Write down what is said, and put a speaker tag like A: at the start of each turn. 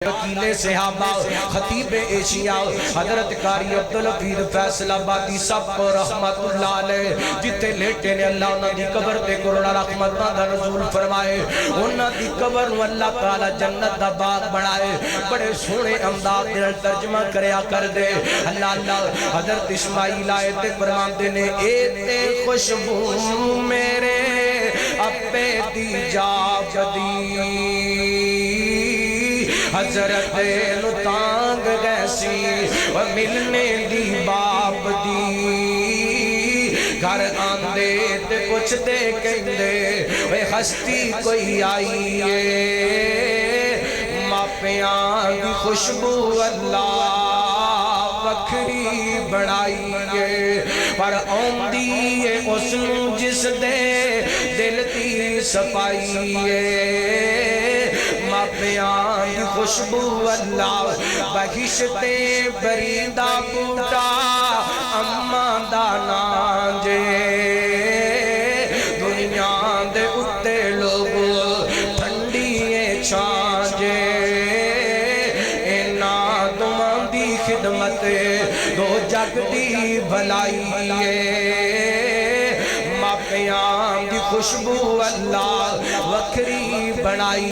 A: وکیل صحابہ خطیب ایشیا حضرت قاری عبدالحفیظ فیصل آبادی سب کو رحمت اللہ علیہ جتے لیٹے نے اللہ انہاں دی قبر تے کروڑا رحمتاں دا نزول فرمائے انہاں دی قبر نو اللہ تعالی جنت دا باغ بنائے بڑے سونے انداز دے ترجمہ کریا کر دے اللہ حضرت اسماعیل آئے تے فرماندے نے اے تے خوشبو میرے اپے دی جا بدی حضرت نو تانگ گیسی و ملنے دی باپ دی گھر آندے تے کچھ دے کہندے وے ہستی کوئی آئی ہے ماپیاں دی خوشبو اللہ وکھری بڑھائی ہے پر آندی ہے اس نو جس دے دل دی صفائی ہے ماپیاں دی خوشبو اللہ بہشتے بریندہ بوٹا اماں دا نانجے دنیا دے اتے لوگ ٹھنڈیے چھانجے اینا دمان دی خدمت دو جگ دی بھلائی ہے ماپیاں دی خوشبو اللہ وکھری بنائی